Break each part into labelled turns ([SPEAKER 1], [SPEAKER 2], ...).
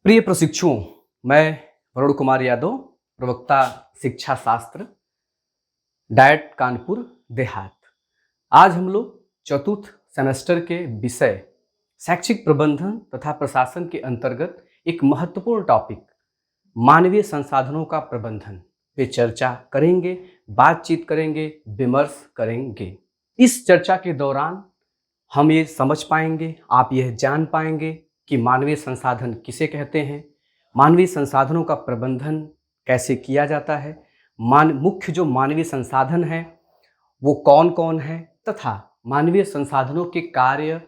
[SPEAKER 1] प्रिय प्रशिक्षुओं, मैं वरुण कुमार यादव, प्रवक्ता शिक्षा शास्त्र, डायट कानपुर देहात। आज हम लोग चतुर्थ सेमेस्टर के विषय शैक्षिक प्रबंधन तथा प्रशासन के अंतर्गत एक महत्वपूर्ण टॉपिक मानवीय संसाधनों का प्रबंधन पे चर्चा करेंगे, बातचीत करेंगे, विमर्श करेंगे। इस चर्चा के दौरान हम ये समझ पाएंगे, आप यह जान पाएंगे कि मानवीय संसाधन किसे कहते हैं, मानवीय संसाधनों का प्रबंधन कैसे किया जाता है, मुख्य जो मानवीय संसाधन हैं वो कौन कौन है तथा मानवीय संसाधनों के कार्य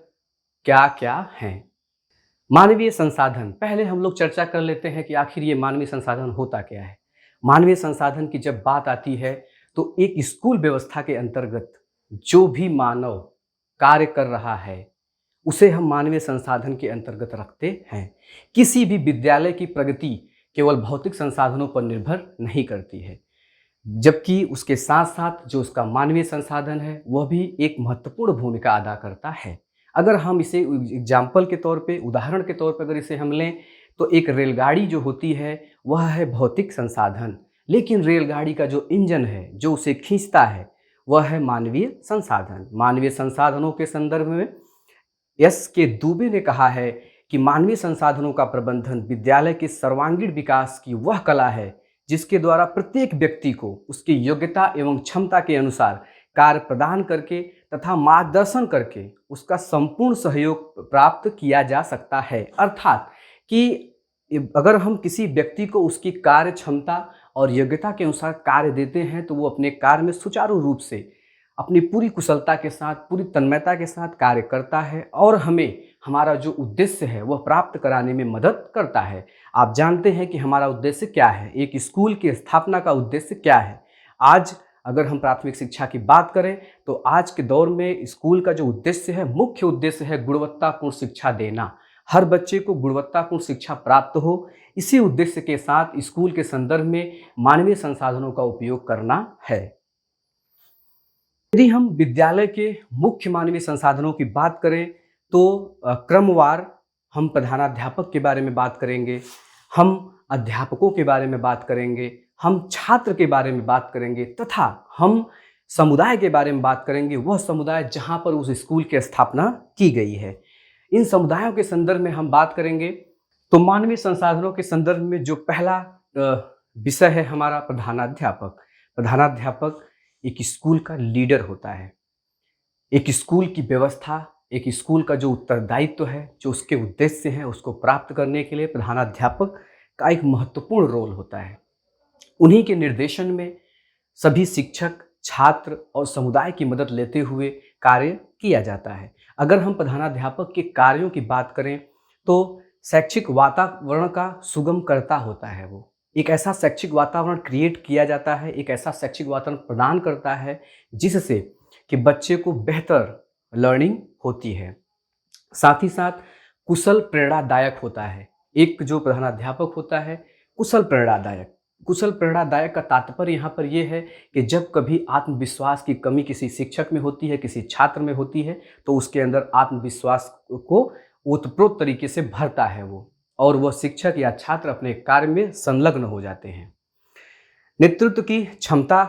[SPEAKER 1] क्या क्या हैं। मानवीय संसाधन, पहले हम लोग चर्चा कर लेते हैं कि आखिर ये मानवीय संसाधन होता क्या है। मानवीय संसाधन की जब बात आती है तो एक स्कूल व्यवस्था के अंतर्गत जो भी मानव कार्य कर रहा है उसे हम मानवीय संसाधन के अंतर्गत रखते हैं। किसी भी विद्यालय की प्रगति केवल भौतिक संसाधनों पर निर्भर नहीं करती है, जबकि उसके साथ साथ जो उसका मानवीय संसाधन है वह भी एक महत्वपूर्ण भूमिका अदा करता है। अगर हम इसे एग्जाम्पल के तौर पे, उदाहरण के तौर पर अगर इसे हम लें तो एक रेलगाड़ी जो होती है वह है भौतिक संसाधन, लेकिन रेलगाड़ी का जो इंजन है, जो उसे खींचता है, वह है मानवीय संसाधन। मानवीय संसाधनों के संदर्भ में एस के दुबे ने कहा है कि मानवीय संसाधनों का प्रबंधन विद्यालय के सर्वांगीण विकास की वह कला है जिसके द्वारा प्रत्येक व्यक्ति को उसकी योग्यता एवं क्षमता के अनुसार कार्य प्रदान करके तथा मार्गदर्शन करके उसका संपूर्ण सहयोग प्राप्त किया जा सकता है। अर्थात कि अगर हम किसी व्यक्ति को उसकी कार्य क्षमता और योग्यता के अनुसार कार्य देते हैं तो वो अपने कार्य में सुचारू रूप से अपनी पूरी कुशलता के साथ, पूरी तन्मयता के साथ कार्य करता है और हमें हमारा जो उद्देश्य है वह प्राप्त कराने में मदद करता है। आप जानते हैं कि हमारा उद्देश्य क्या है, एक स्कूल की स्थापना का उद्देश्य क्या है। आज अगर हम प्राथमिक शिक्षा की बात करें तो आज के दौर में स्कूल का जो उद्देश्य है, मुख्य उद्देश्य है गुणवत्तापूर्ण शिक्षा देना। हर बच्चे को गुणवत्तापूर्ण शिक्षा प्राप्त हो, इसी उद्देश्य के साथ स्कूल के संदर्भ में मानवीय संसाधनों का उपयोग करना है। यदि हम विद्यालय के मुख्य मानवीय संसाधनों की बात करें तो क्रमवार हम प्रधानाध्यापक के बारे में बात करेंगे, हम अध्यापकों के बारे में बात करेंगे, हम छात्र के बारे में बात करेंगे तथा हम समुदाय के बारे में बात करेंगे, वह समुदाय जहां पर उस स्कूल की स्थापना की गई है। इन समुदायों के संदर्भ में हम बात करेंगे तो मानवीय संसाधनों के संदर्भ में जो पहला विषय है हमारा प्रधानाध्यापक। प्रधानाध्यापक एक स्कूल का लीडर होता है। एक स्कूल की व्यवस्था, एक स्कूल का जो उत्तरदायित्व है, जो उसके उद्देश्य हैं, उसको प्राप्त करने के लिए प्रधानाध्यापक का एक महत्वपूर्ण रोल होता है। उन्हीं के निर्देशन में सभी शिक्षक, छात्र और समुदाय की मदद लेते हुए कार्य किया जाता है। अगर हम प्रधानाध्यापक के कार्यों की बात करें तो शैक्षिक वातावरण का सुगम करता होता है। वो एक ऐसा शैक्षिक वातावरण क्रिएट किया जाता है, एक ऐसा शैक्षिक वातावरण प्रदान करता है जिससे कि बच्चे को बेहतर लर्निंग होती है। साथ ही साथ कुशल प्रेरणादायक होता है। एक जो प्रधानाध्यापक होता है कुशल प्रेरणादायक। कुशल प्रेरणादायक का तात्पर्य यहाँ पर यह है कि जब कभी आत्मविश्वास की कमी किसी शिक्षक में होती है, किसी छात्र में होती है, तो उसके अंदर आत्मविश्वास को ओतप्रोत तरीके से भरता है वो, और वह शिक्षक या छात्र अपने कार्य में संलग्न हो जाते हैं। नेतृत्व की क्षमता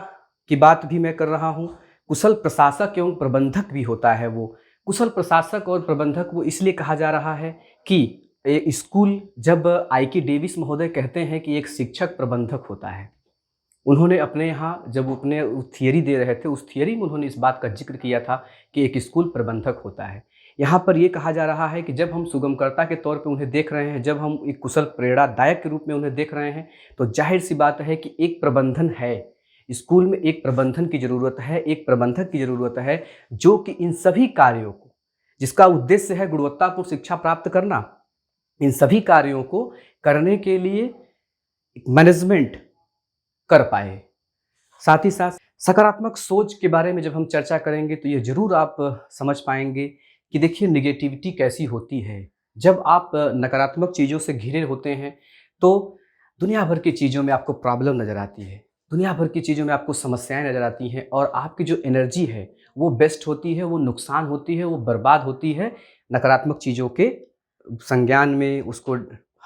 [SPEAKER 1] की बात भी मैं कर रहा हूँ। कुशल प्रशासक एवं प्रबंधक भी होता है वो। कुशल प्रशासक और प्रबंधक वो इसलिए कहा जा रहा है कि स्कूल, जब आई.के. डेविस महोदय कहते हैं कि एक शिक्षक प्रबंधक होता है, उन्होंने अपने यहाँ जब अपने थियरी दे रहे थे उस थियरी में उन्होंने इस बात का जिक्र किया था कि एक स्कूल प्रबंधक होता है। यहाँ पर ये कहा जा रहा है कि जब हम सुगमकर्ता के तौर पे उन्हें देख रहे हैं, जब हम एक कुशल प्रेरणादायक के रूप में उन्हें देख रहे हैं, तो जाहिर सी बात है कि एक प्रबंधन है, स्कूल में एक प्रबंधन की ज़रूरत है, एक प्रबंधक की ज़रूरत है जो कि इन सभी कार्यों को, जिसका उद्देश्य है गुणवत्तापूर्ण शिक्षा प्राप्त करना, इन सभी कार्यों को करने के लिए मैनेजमेंट कर पाए। साथ ही साथ सकारात्मक सोच के बारे में जब हम चर्चा करेंगे तो ये जरूर आप समझ पाएंगे कि देखिए निगेटिविटी कैसी होती है। जब आप नकारात्मक चीज़ों से घिरे होते हैं तो दुनिया भर की चीज़ों में आपको प्रॉब्लम नज़र आती है, दुनिया भर की चीज़ों में आपको समस्याएं नज़र आती हैं और आपकी जो एनर्जी है वो वेस्ट होती है, वो नुकसान होती है, वो बर्बाद होती है नकारात्मक चीज़ों के संज्ञान में, उसको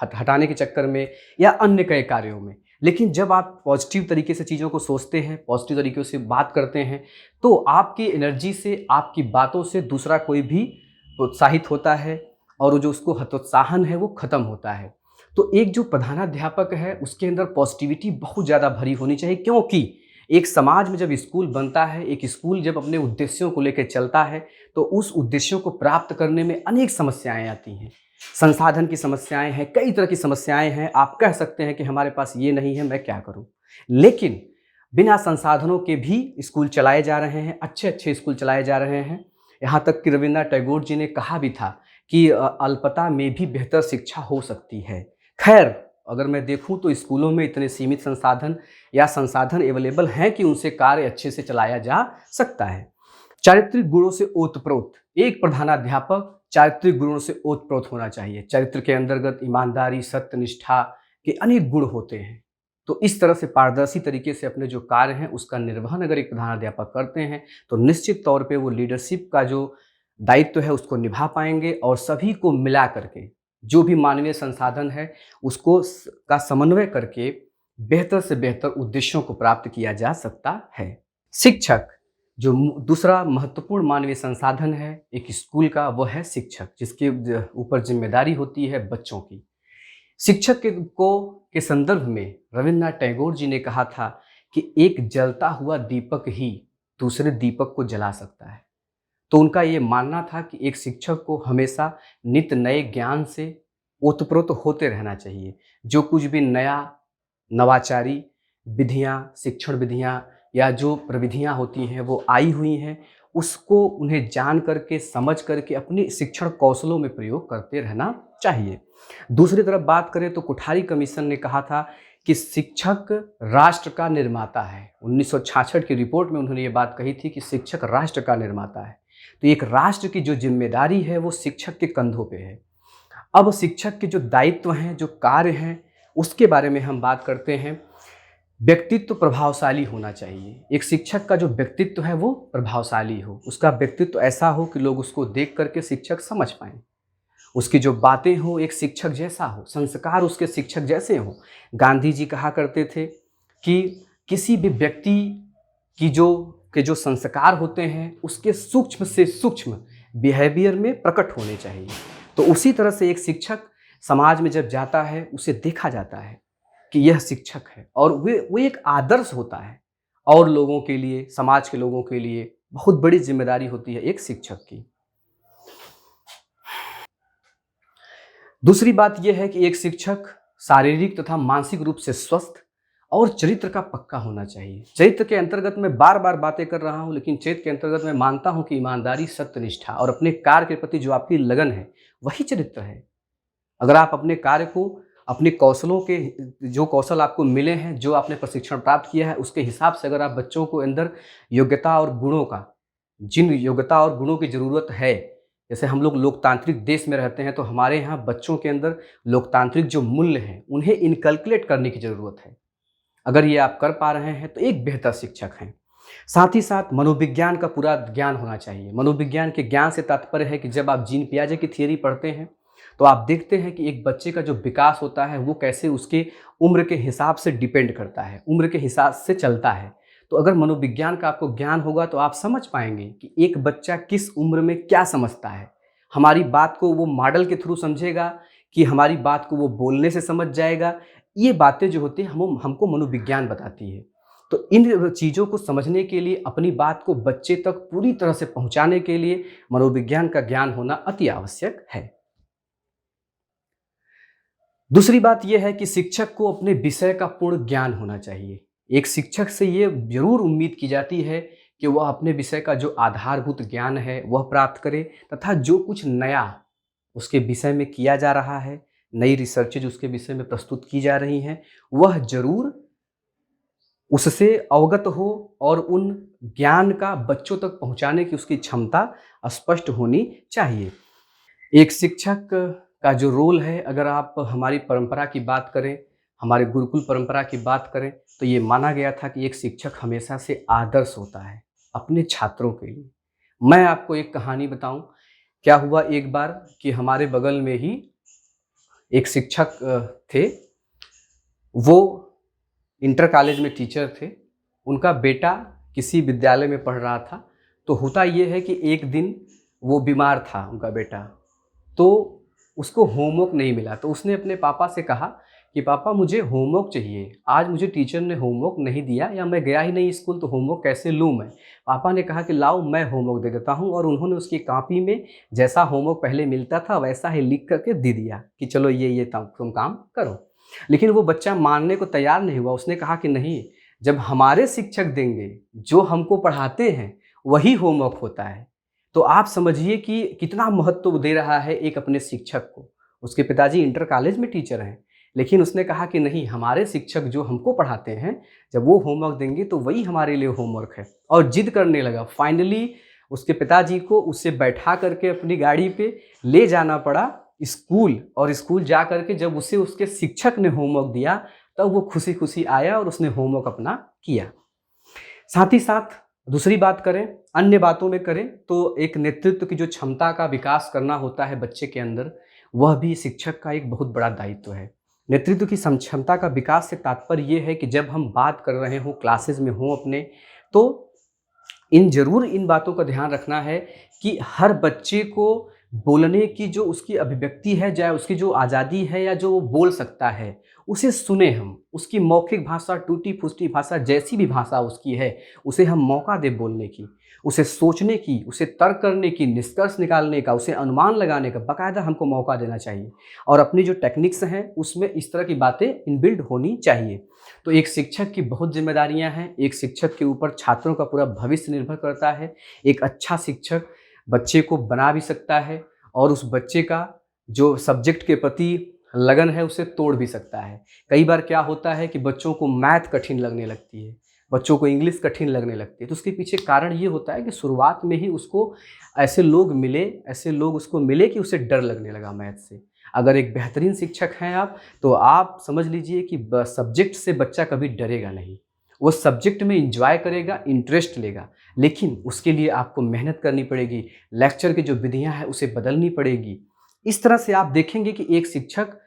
[SPEAKER 1] हटाने के चक्कर में या अन्य कई कार्यों में। लेकिन जब आप पॉजिटिव तरीके से चीज़ों को सोचते हैं, पॉजिटिव तरीके से बात करते हैं, तो आपकी एनर्जी से, आपकी बातों से दूसरा कोई भी प्रोत्साहित होता है और जो उसको हतोत्साहन है वो ख़त्म होता है। तो एक जो प्रधानाध्यापक है उसके अंदर पॉजिटिविटी बहुत ज़्यादा भरी होनी चाहिए, क्योंकि एक समाज में जब स्कूल बनता है, एक स्कूल जब अपने उद्देश्यों को लेकर चलता है, तो उस उद्देश्यों को प्राप्त करने में अनेक समस्याएं आती हैं। संसाधन की समस्याएं हैं, कई तरह की समस्याएं हैं। आप कह सकते हैं कि हमारे पास ये नहीं है, मैं क्या करूं। लेकिन बिना संसाधनों के भी स्कूल चलाए जा रहे हैं, अच्छे अच्छे स्कूल चलाए जा रहे हैं। यहाँ तक कि रविन्द्रनाथ टैगोर जी ने कहा भी था कि अल्पता में भी बेहतर शिक्षा हो सकती है। खैर, अगर मैं देखूं तो स्कूलों में इतने सीमित संसाधन या संसाधन अवेलेबल हैं कि उनसे कार्य अच्छे से चलाया जा सकता है। चारित्रिक गुणों से ओतप्रोत एक प्रधानाध्यापक चारित्रिक गुणों से ओतप्रोत होना चाहिए। चरित्र के अंतर्गत ईमानदारी, सत्यनिष्ठा के अनेक गुण होते हैं। तो इस तरह से पारदर्शी तरीके से अपने जो कार्य हैं उसका निर्वहन अगर एक प्रधानाध्यापक करते हैं तो निश्चित तौर पे वो लीडरशिप का जो दायित्व है उसको निभा पाएंगे और सभी को मिला करके जो भी मानवीय संसाधन है उसको का समन्वय करके बेहतर से बेहतर उद्देश्यों को प्राप्त किया जा सकता है। शिक्षक जो दूसरा महत्वपूर्ण मानवीय संसाधन है एक स्कूल का, वह है शिक्षक, जिसके ऊपर जिम्मेदारी होती है बच्चों की। शिक्षक के संदर्भ में रविन्द्रनाथ टैगोर जी ने कहा था कि एक जलता हुआ दीपक ही दूसरे दीपक को जला सकता है। तो उनका ये मानना था कि एक शिक्षक को हमेशा नित्य नए ज्ञान से ओतप्रोत होते रहना चाहिए। जो कुछ भी नया नवाचारी विधियाँ, शिक्षण विधियाँ या जो प्रविधियाँ होती हैं वो आई हुई हैं, उसको उन्हें जान करके, समझ करके अपने शिक्षण कौशलों में प्रयोग करते रहना चाहिए। दूसरी तरफ बात करें तो कोठारी कमीशन ने कहा था कि शिक्षक राष्ट्र का निर्माता है। 1966 की रिपोर्ट में उन्होंने ये बात कही थी कि शिक्षक राष्ट्र का निर्माता है। तो एक राष्ट्र की जो जिम्मेदारी है वो शिक्षक के कंधों पे है। अब शिक्षक के जो दायित्व हैं, जो कार्य हैं, उसके बारे में हम बात करते हैं। व्यक्तित्व प्रभावशाली होना चाहिए। एक शिक्षक का जो व्यक्तित्व है वो प्रभावशाली हो, उसका व्यक्तित्व ऐसा हो कि लोग उसको देख करके शिक्षक समझ पाएं। उसकी जो बातें हो एक शिक्षक जैसा हो, संस्कार उसके शिक्षक जैसे हो। गांधी जी कहा करते थे कि किसी भी व्यक्ति की जो संस्कार होते हैं उसके सूक्ष्म से सूक्ष्म बिहेवियर में प्रकट होने चाहिए। तो उसी तरह से एक शिक्षक समाज में जब जाता है उसे देखा जाता है कि यह शिक्षक है और वो एक आदर्श होता है और लोगों के लिए, समाज के लोगों के लिए बहुत बड़ी जिम्मेदारी होती है एक शिक्षक की। दूसरी बात यह है कि एक शिक्षक शारीरिक तथा मानसिक रूप से स्वस्थ और चरित्र का पक्का होना चाहिए। चरित्र के अंतर्गत मैं बार बार बातें कर रहा हूं, लेकिन चरित्र के अंतर्गत मैं मानता हूं कि ईमानदारी, सत्यनिष्ठा और अपने कार्य के प्रति जो आपकी लगन है वही चरित्र है। अगर आप अपने कार्य को, अपने कौशलों के, जो कौशल आपको मिले हैं, जो आपने प्रशिक्षण प्राप्त किया है, उसके हिसाब से अगर आप बच्चों को अंदर योग्यता और गुणों का, जिन योग्यता और गुणों की ज़रूरत है, जैसे हम लोग लोकतांत्रिक देश में रहते हैं तो हमारे यहाँ बच्चों के अंदर लोकतांत्रिक जो मूल्य हैं उन्हें इनकलकुलेट करने की ज़रूरत है। अगर ये आप कर पा रहे हैं तो एक बेहतर शिक्षक हैं। साथ ही साथ मनोविज्ञान का पूरा ज्ञान होना चाहिए। मनोविज्ञान के ज्ञान से तात्पर्य है कि जब आप जीन पियाजे की थियरी पढ़ते हैं तो आप देखते हैं कि एक बच्चे का जो विकास होता है वो कैसे उसके उम्र के हिसाब से डिपेंड करता है, उम्र के हिसाब से चलता है। तो अगर मनोविज्ञान का आपको ज्ञान होगा तो आप समझ पाएंगे कि एक बच्चा किस उम्र में क्या समझता है। हमारी बात को वो मॉडल के थ्रू समझेगा कि हमारी बात को वो बोलने से समझ जाएगा। ये बातें जो होती हैं हमको मनोविज्ञान बताती है। तो इन चीज़ों को समझने के लिए, अपनी बात को बच्चे तक पूरी तरह से पहुंचाने के लिए मनोविज्ञान का ज्ञान होना अति आवश्यक है। दूसरी बात यह है कि शिक्षक को अपने विषय का पूर्ण ज्ञान होना चाहिए। एक शिक्षक से ये जरूर उम्मीद की जाती है कि वह अपने विषय का जो आधारभूत ज्ञान है वह प्राप्त करे तथा जो कुछ नया उसके विषय में किया जा रहा है, नई रिसर्चेज उसके विषय में प्रस्तुत की जा रही हैं, वह जरूर उससे अवगत हो और उन ज्ञान का बच्चों तक पहुंचाने की उसकी क्षमता स्पष्ट होनी चाहिए। एक शिक्षक का जो रोल है, अगर आप हमारी परंपरा की बात करें, हमारे गुरुकुल परंपरा की बात करें, तो ये माना गया था कि एक शिक्षक हमेशा से आदर्श होता है अपने छात्रों के लिए। मैं आपको एक कहानी बताऊं। क्या हुआ एक बार कि हमारे बगल में ही एक शिक्षक थे, वो इंटर कॉलेज में टीचर थे। उनका बेटा किसी विद्यालय में पढ़ रहा था। तो होता ये है कि एक दिन वो बीमार था उनका बेटा, तो उसको होमवर्क नहीं मिला। तो उसने अपने पापा से कहा कि पापा मुझे होमवर्क चाहिए, आज मुझे टीचर ने होमवर्क नहीं दिया या मैं गया ही नहीं स्कूल तो होमवर्क कैसे लूँ मैं। पापा ने कहा कि लाओ मैं होमवर्क दे देता हूँ, और उन्होंने उसकी कॉपी में जैसा होमवर्क पहले मिलता था वैसा ही लिख करके दे दिया कि चलो ये तुम काम करो। लेकिन वो बच्चा मानने को तैयार नहीं हुआ। उसने कहा कि नहीं, जब हमारे शिक्षक देंगे, जो हमको पढ़ाते हैं, वही होमवर्क होता है। तो आप समझिए कि कितना महत्व दे रहा है एक अपने शिक्षक को। उसके पिताजी इंटर कॉलेज में टीचर हैं, लेकिन उसने कहा कि नहीं, हमारे शिक्षक जो हमको पढ़ाते हैं, जब वो होमवर्क देंगे तो वही हमारे लिए होमवर्क है। और जिद करने लगा। फाइनली उसके पिताजी को उसे बैठा करके अपनी गाड़ी पे ले जाना पड़ा स्कूल, और स्कूल जा करके जब उसे उसके शिक्षक ने होमवर्क दिया, तब वो खुशी खुशी आया और उसने होमवर्क अपना किया। साथ ही साथ दूसरी बात करें, अन्य बातों में करें तो एक नेतृत्व की जो क्षमता का विकास करना होता है बच्चे के अंदर, वह भी शिक्षक का एक बहुत बड़ा दायित्व है। नेतृत्व की क्षमता का विकास से तात्पर्य ये है कि जब हम बात कर रहे हों, क्लासेस में हों अपने, तो ज़रूर इन बातों का ध्यान रखना है कि हर बच्चे को बोलने की जो उसकी अभिव्यक्ति है, चाहे उसकी जो आज़ादी है या जो वो बोल सकता है, उसे सुने हम। उसकी मौखिक भाषा, टूटी-फूटी भाषा, जैसी भी भाषा उसकी है, उसे हम मौका दें बोलने की, उसे सोचने की, उसे तर्क करने की, निष्कर्ष निकालने का, उसे अनुमान लगाने का बाकायदा हमको मौका देना चाहिए। और अपनी जो टेक्निक्स हैं, उसमें इस तरह की बातें इनबिल्ट होनी चाहिए। तो एक शिक्षक की बहुत जिम्मेदारियां हैं। एक शिक्षक के ऊपर छात्रों का पूरा भविष्य निर्भर करता है। एक अच्छा शिक्षक बच्चे को बना भी सकता है, और उस बच्चे का जो सब्जेक्ट के प्रति लगन है उसे तोड़ भी सकता है। कई बार क्या होता है कि बच्चों को मैथ कठिन लगने लगती है, बच्चों को इंग्लिश कठिन लगने लगती है। तो उसके पीछे कारण ये होता है कि शुरुआत में ही उसको ऐसे लोग उसको मिले कि उसे डर लगने लगा मैथ से। अगर एक बेहतरीन शिक्षक हैं आप, तो आप समझ लीजिए कि सब्जेक्ट से बच्चा कभी डरेगा नहीं। वो सब्जेक्ट में एंजॉय करेगा, इंटरेस्ट लेगा। लेकिन उसके लिए आपको मेहनत करनी पड़ेगी, लेक्चर की जो विधियां हैं उसे बदलनी पड़ेगी। इस तरह से आप देखेंगे कि एक शिक्षक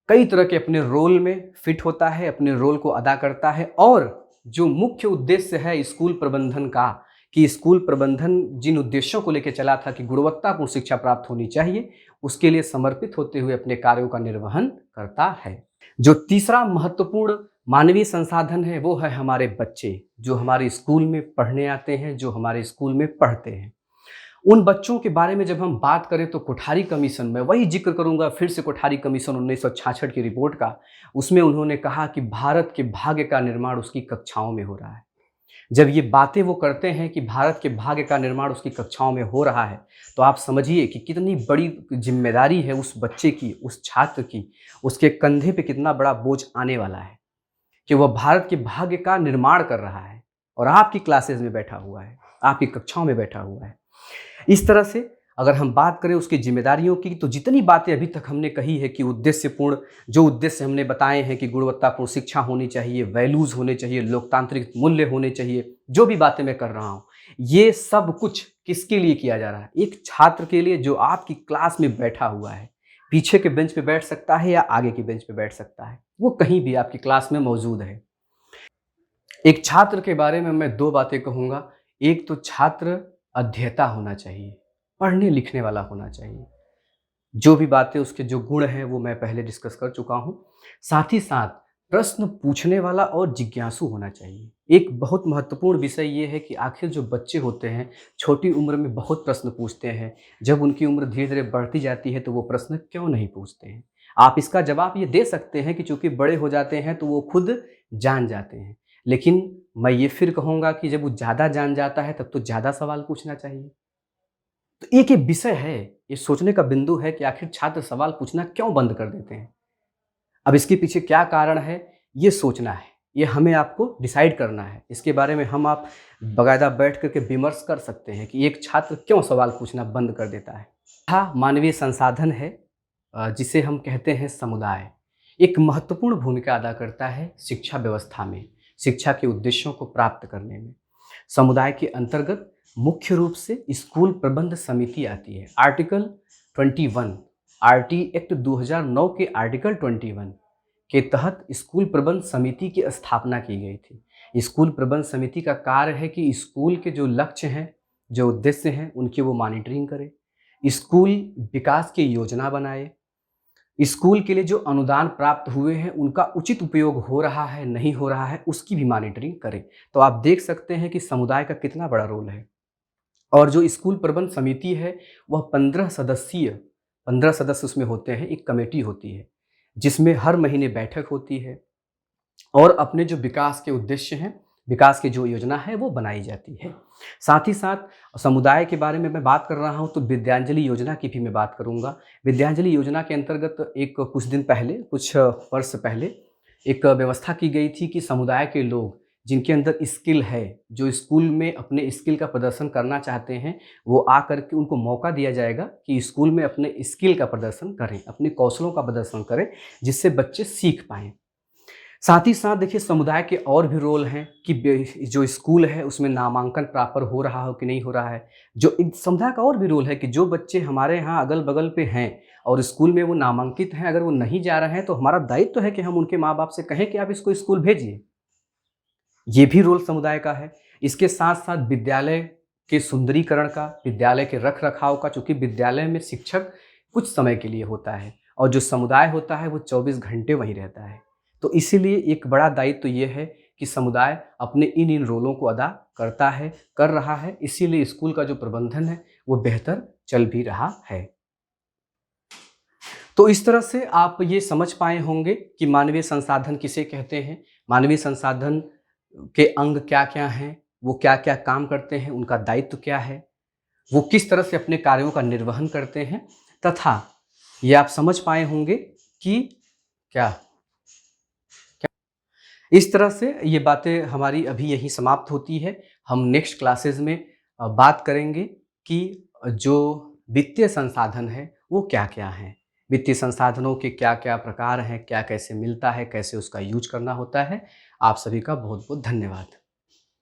[SPEAKER 1] कई तरह के अपने रोल में फिट होता है, अपने रोल को अदा करता है। और जो मुख्य उद्देश्य है स्कूल प्रबंधन का, कि स्कूल प्रबंधन जिन उद्देश्यों को लेकर चला था कि गुणवत्तापूर्ण शिक्षा प्राप्त होनी चाहिए, उसके लिए समर्पित होते हुए अपने कार्यों का निर्वहन करता है। जो तीसरा महत्वपूर्ण मानवीय संसाधन है, वो है हमारे बच्चे, जो हमारे स्कूल में पढ़ने आते हैं, जो हमारे स्कूल में पढ़ते हैं। उन बच्चों के बारे में जब हम बात करें तो कोठारी कमीशन, में वही जिक्र करूंगा फिर से, कोठारी कमीशन 1966 की रिपोर्ट का। उसमें उन्होंने कहा कि भारत के भाग्य का निर्माण उसकी कक्षाओं में हो रहा है। जब ये बातें वो करते हैं कि भारत के भाग्य का निर्माण उसकी कक्षाओं में हो रहा है, तो आप समझिए कि कितनी बड़ी जिम्मेदारी है उस बच्चे की, उस छात्र की। उसके कंधे पे कितना बड़ा बोझ आने वाला है कि वह भारत के भाग्य का निर्माण कर रहा है, और आपकी क्लासेस में बैठा हुआ है, आपकी कक्षाओं में बैठा हुआ है। इस तरह से अगर हम बात करें उसकी जिम्मेदारियों की, तो जितनी बातें अभी तक हमने कही है कि उद्देश्यपूर्ण, जो उद्देश्य हमने बताए हैं कि गुणवत्तापूर्ण शिक्षा होनी चाहिए, वैल्यूज़ होने चाहिए, लोकतांत्रिक मूल्य होने चाहिए, जो भी बातें मैं कर रहा हूँ, ये सब कुछ किसके लिए किया जा रहा है? एक छात्र के लिए जो आपकी क्लास में बैठा हुआ है। पीछे के बेंच पे बैठ सकता है या आगे के बेंच पे बैठ सकता है, वो कहीं भी आपकी क्लास में मौजूद है। एक छात्र के बारे में मैं दो बातें कहूँगा। एक तो छात्र अध्येता होना चाहिए, पढ़ने लिखने वाला होना चाहिए। जो भी बातें, उसके जो गुण हैं वो मैं पहले डिस्कस कर चुका हूँ। साथ ही साथ प्रश्न पूछने वाला और जिज्ञासु होना चाहिए। एक बहुत महत्वपूर्ण विषय ये है कि आखिर जो बच्चे होते हैं छोटी उम्र में बहुत प्रश्न पूछते हैं, जब उनकी उम्र धीरे धीरे बढ़ती जाती है तो वो प्रश्न क्यों नहीं पूछते हैं? आप इसका जवाब ये दे सकते हैं कि चूंकि बड़े हो जाते हैं तो वो खुद जान जाते हैं। लेकिन मैं ये फिर कहूँगा कि जब वो ज़्यादा जान जाता है तब तो ज़्यादा सवाल पूछना चाहिए। तो एक ये विषय है, ये सोचने का बिंदु है कि आखिर छात्र सवाल पूछना क्यों बंद कर देते हैं। अब इसके पीछे क्या कारण है, ये सोचना है, ये हमें आपको डिसाइड करना है। इसके बारे में हम आप बाकायदा बैठ करके विमर्श कर सकते हैं कि एक छात्र क्यों सवाल पूछना बंद कर देता है। हाँ, मानवीय संसाधन है, जिसे हम कहते हैं समुदाय, एक महत्वपूर्ण भूमिका अदा करता है शिक्षा व्यवस्था में, शिक्षा के उद्देश्यों को प्राप्त करने में। समुदाय के अंतर्गत मुख्य रूप से स्कूल प्रबंध समिति आती है। आर्टिकल 21 आरटी एक्ट 2009 के आर्टिकल 21 के तहत स्कूल प्रबंध समिति की स्थापना की गई थी। स्कूल प्रबंध समिति का कार्य है कि स्कूल के जो लक्ष्य हैं, जो उद्देश्य हैं, उनकी वो मॉनिटरिंग करे, स्कूल विकास की योजना बनाए, स्कूल के लिए जो अनुदान प्राप्त हुए हैं उनका उचित उपयोग हो रहा है नहीं हो रहा है उसकी भी मॉनिटरिंग करे। तो आप देख सकते हैं कि समुदाय का कितना बड़ा रोल है। और जो स्कूल प्रबंध समिति है वह 15 सदस्य उसमें होते हैं, एक कमेटी होती है जिसमें हर महीने बैठक होती है और अपने जो विकास के उद्देश्य हैं, विकास की जो योजना है वो बनाई जाती है। साथ ही साथ समुदाय के बारे में मैं बात कर रहा हूँ तो विद्यांजलि योजना की भी मैं बात करूँगा। विद्यांजलि योजना के अंतर्गत कुछ दिन पहले, कुछ वर्ष पहले एक व्यवस्था की गई थी कि समुदाय के लोग जिनके अंदर स्किल है, जो स्कूल में अपने स्किल का प्रदर्शन करना चाहते हैं, वो आकर के उनको मौका दिया जाएगा कि स्कूल में अपने स्किल का प्रदर्शन करें, अपने कौशलों का प्रदर्शन करें, जिससे बच्चे सीख पाएँ। साथ ही साथ देखिए समुदाय के और भी रोल हैं कि जो स्कूल है उसमें नामांकन प्रॉपर हो रहा हो कि नहीं हो रहा है। जो एक समुदाय का और भी रोल है कि जो बच्चे हमारे यहाँ अगल-बगल पे हैं और स्कूल में वो नामांकित हैं, अगर वो नहीं जा रहे हैं तो हमारा दायित्व है कि हम उनके माँ-बाप से कहें कि आप इसको स्कूल भेजिए। ये भी रोल समुदाय का है। इसके साथ-साथ विद्यालय के सुंदरीकरण का, विद्यालय के रख-रखाव का, चूँकि विद्यालय में शिक्षक कुछ समय के लिए होता है और जो समुदाय होता है वो 24 घंटे वहीं रहता है। तो इसीलिए एक बड़ा दायित्व ये है कि समुदाय अपने इन रोलों को अदा करता है, कर रहा है, इसीलिए स्कूल का जो प्रबंधन है वो बेहतर चल भी रहा है। तो इस तरह से आप ये समझ पाए होंगे कि मानवीय संसाधन किसे कहते हैं, मानवीय संसाधन के अंग क्या-क्या हैं, वो क्या-क्या काम करते हैं, उनका दायित्व क्या है, वो किस तरह से अपने कार्यों का निर्वहन करते हैं, तथा ये आप समझ पाए होंगे कि क्या इस तरह से ये बातें हमारी अभी यहीं समाप्त होती है। हम नेक्स्ट क्लासेस में बात करेंगे कि जो वित्तीय संसाधन है वो क्या-क्या हैं, वित्तीय संसाधनों के क्या-क्या प्रकार हैं, क्या कैसे मिलता है, कैसे उसका यूज़ करना होता है। आप सभी का बहुत-बहुत धन्यवाद।